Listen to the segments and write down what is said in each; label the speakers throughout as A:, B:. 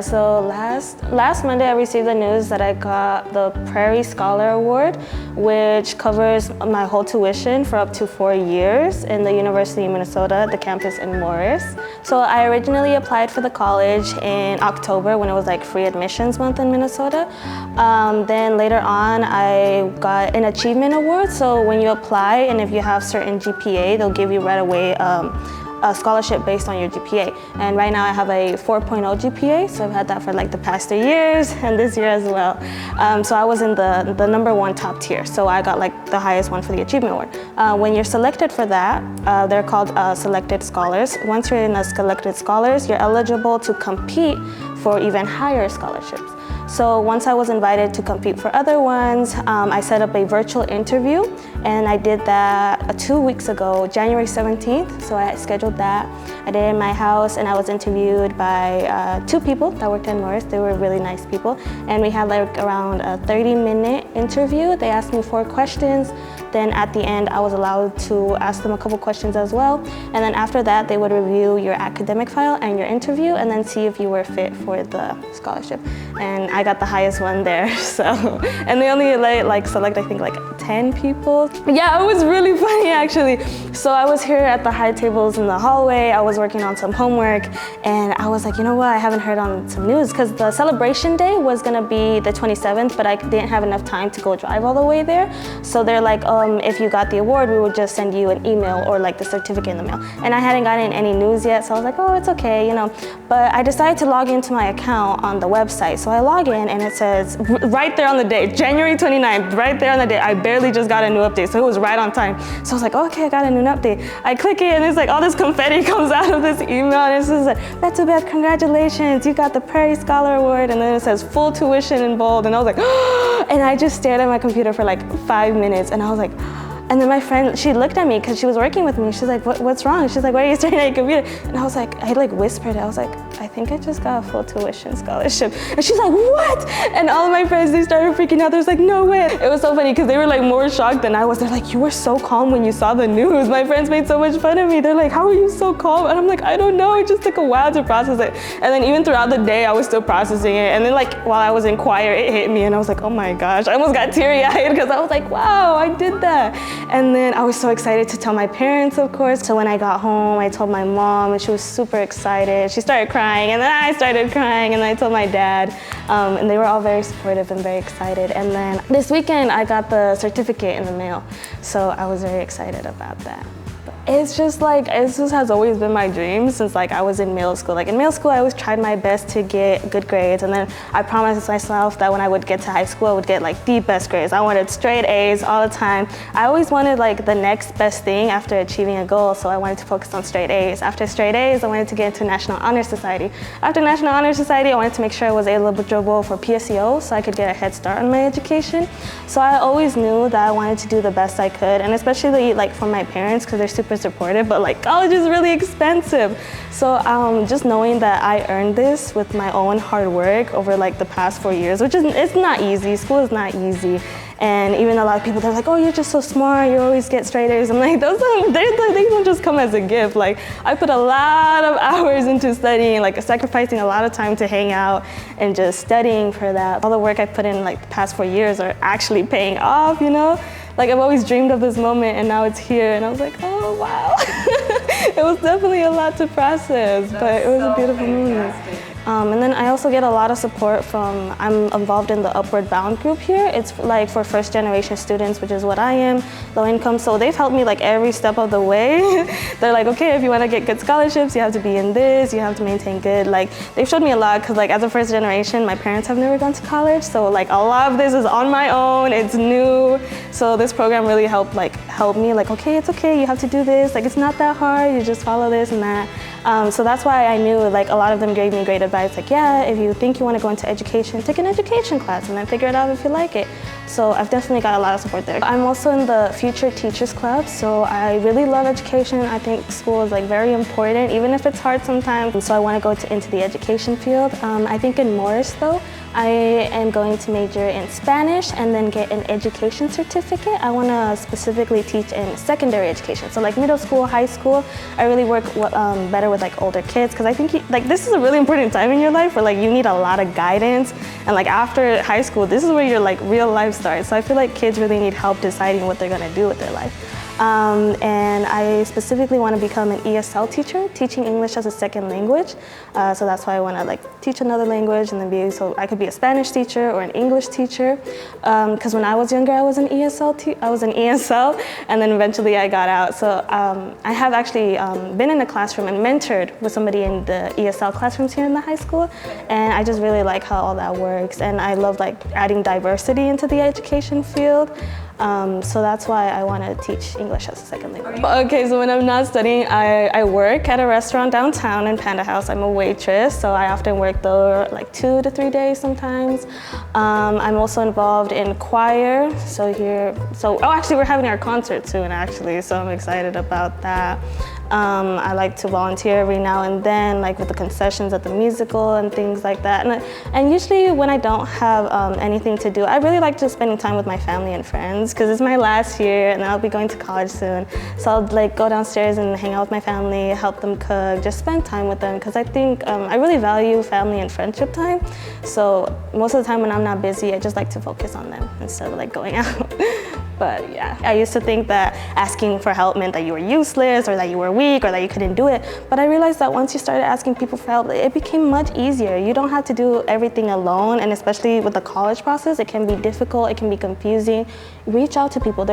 A: So last Monday, I received the news that I got the Prairie Scholar Award, which covers my whole tuition for up to 4 years in the University of Minnesota, the campus in Morris. So I originally applied for the college in October when it was like free admissions month in Minnesota. Then later on, I got an achievement award. So when you apply and if you have certain GPA, they'll give you right away a scholarship based on your GPA. And right now I have a 4.0 GPA, so I've had that for like the past 3 years and this year as well. So I was in the #1 top tier, so I got like the highest one for the achievement award. When you're selected for that, they're called selected scholars. Once you're in the selected scholars, you're eligible to compete for even higher scholarships. So once I was invited to compete for other ones, I set up a virtual interview, and I did that 2 weeks ago, January 17th. So I scheduled that. I did it in my house, and I was interviewed by 2 people that worked in Morris. They were really nice people, and we had like around a 30-minute interview. They asked me 4 questions. Then at the end, I was allowed to ask them a couple questions as well. And then after that, they would review your academic file and your interview and then see if you were fit for the scholarship. And I got the highest one there, so. And they only like select, I think, like 10 people. Yeah, it was really funny, actually. So I was here at the high tables in the hallway. I was working on some homework, and I was like, you know what, I haven't heard on some news, because the celebration day was gonna be the 27th, but I didn't have enough time to go drive all the way there. So they're like, if you got the award, we would just send you an email or like the certificate in the mail. And I hadn't gotten any news yet, so I was like, oh, it's okay, you know. But I decided to log into my account on the website. So I log in, and it says right there on the day, January 29th, right there on the day, I barely just got a new update, so it was right on time. So I was like, oh, okay, I got a new update. I click it, and it's like all this confetti comes out of this email, and it says like, Bethzabeth, congratulations, you got the Prairie Scholar Award, and then it says full tuition in bold, and I was like, oh, and I just stared at my computer for like 5 minutes, and I was like, and then my friend, she looked at me because she was working with me. She's like, what's wrong? She's like, why are you staring at your computer? And I was like, I like whispered, I was like, I think I just got a full tuition scholarship. And she's like, what? And all of my friends, they started freaking out. They was like, no way. It was so funny because they were like more shocked than I was. They're like, you were so calm when you saw the news. My friends made so much fun of me. They're like, how are you so calm? And I'm like, I don't know. It just took a while to process it. And then even throughout the day, I was still processing it. And then like while I was in choir, it hit me. And I was like, oh my gosh, I almost got teary-eyed because I was like, wow, I did that. And then I was so excited to tell my parents, of course. So when I got home, I told my mom, and she was super excited. She started crying, and then I started crying, and then I told my dad, and they were all very supportive and very excited. And then this weekend, I got the certificate in the mail, so I was very excited about that. It's just like, it just has always been my dream since like I was in middle school. Like in middle school, I always tried my best to get good grades, and then I promised myself that when I would get to high school, I would get like the best grades. I wanted straight A's all the time. I always wanted like the next best thing after achieving a goal, so I wanted to focus on straight A's. After straight A's, I wanted to get into National Honor Society. After National Honor Society, I wanted to make sure I was eligible for PSEO so I could get a head start on my education. So I always knew that I wanted to do the best I could, and especially like for my parents, because they're super supportive, but like college is really expensive. So just knowing that I earned this with my own hard work over like the past 4 years, which is, it's not easy. School is not easy. And even a lot of people, they're like, oh, you're just so smart, you always get straight A's. I'm like, they don't just come as a gift. Like, I put a lot of hours into studying, like sacrificing a lot of time to hang out and just studying for that. All the work I put in like the past 4 years are actually paying off, you know? Like, I've always dreamed of this moment, and now it's here, and I was like, oh, wow. It was definitely a lot to process, but it was a beautiful moment. And then I also get a lot of support from, I'm involved in the Upward Bound group here. It's like for first generation students, which is what I am, low income. So they've helped me like every step of the way. They're like, okay, if you want to get good scholarships, you have to be in this, you have to maintain good. Like, they've showed me a lot, because like as a first generation, my parents have never gone to college. So like a lot of this is on my own, it's new. So this program really helped me, like, okay, it's okay, you have to do this. Like, it's not that hard, you just follow this and that. So that's why I knew like a lot of them gave me great advice. Like, yeah, if you think you want to go into education, take an education class and then figure it out if you like it. So I've definitely got a lot of support there. I'm also in the Future Teachers Club, so I really love education. I think school is like very important, even if it's hard sometimes. So I want to go into the education field. I think in Morris though, I am going to major in Spanish and then get an education certificate. I want to specifically teach in secondary education. So like middle school, high school, I really work better share with like older kids, because I think like this is a really important time in your life where like you need a lot of guidance, and like after high school, this is where your like real life starts. So I feel like kids really need help deciding what they're gonna do with their life. And I specifically want to become an ESL teacher, teaching English as a second language. So that's why I want to like teach another language, and then so I could be a Spanish teacher or an English teacher. Because when I was younger, I was an ESL, and then eventually I got out. So I have actually been in a classroom and mentored with somebody in the ESL classrooms here in the high school, and I just really like how all that works, and I love like adding diversity into the education field. So that's why I want to teach English as a second language. Okay, so when I'm not studying, I work at a restaurant downtown in Panda House. I'm a waitress, so I often work there like 2 to 3 days sometimes. I'm also involved in choir. Actually we're having our concert soon actually, so I'm excited about that. I like to volunteer every now and then, like with the concessions at the musical and things like that. And usually when I don't have anything to do, I really like just spending time with my family and friends, because it's my last year and I'll be going to college soon. So I'll like go downstairs and hang out with my family, help them cook, just spend time with them, because I think I really value family and friendship time. So most of the time when I'm not busy, I just like to focus on them instead of like going out. But yeah, I used to think that asking for help meant that you were useless or that you were weak or that you couldn't do it. But I realized that once you started asking people for help, it became much easier. You don't have to do everything alone, and especially with the college process, it can be difficult, it can be confusing. Reach out to people.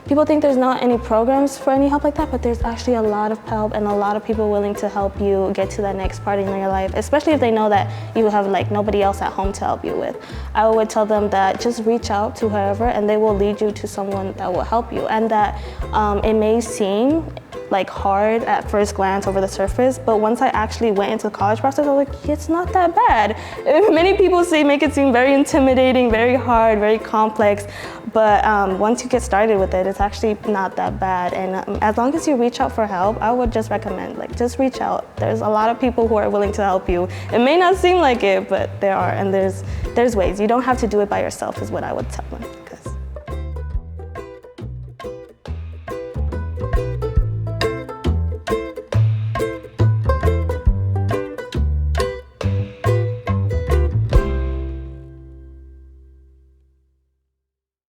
A: People think there's not any programs for any help like that, but there's actually a lot of help and a lot of people willing to help you get to that next part in your life, especially if they know that you have like nobody else at home to help you with. I would tell them that just reach out to whoever and they will lead you to someone that will help you, and that it may seem like hard at first glance over the surface, but once I actually went into the college process, I was like, it's not that bad. Many people make it seem very intimidating, very hard, very complex, but once you get started with it, it's actually not that bad. And as long as you reach out for help, I would just recommend, like, just reach out. There's a lot of people who are willing to help you. It may not seem like it, but there are, and there's ways. You don't have to do it by yourself, is what I would tell them.